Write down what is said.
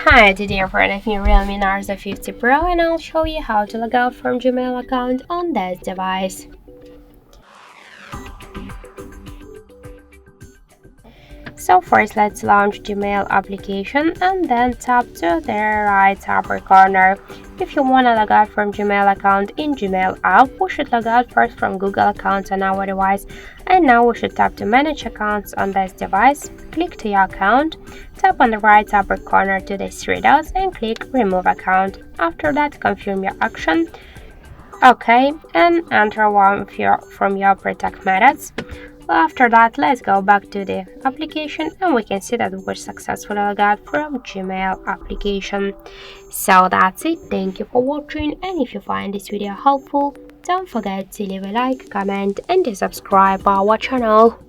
Hi, today I'm running Realme Narzo 50 Pro and I'll show you how to log out from Gmail account on this device. So first let's launch Gmail application and then tap to the right upper corner. If you want to log out from Gmail account in Gmail app, we should log out first from Google account on our device, and now we should tap to manage accounts on this device, click to your account, tap on the right upper corner to the three dots and click remove account. After that, confirm your action. OK, and enter one from your protect methods. After that, let's go back to the application and we can see that we successfully logged out from Gmail application. So that's it. Thank you for watching, and if you find this video helpful, don't forget to leave a like, comment and to subscribe our channel.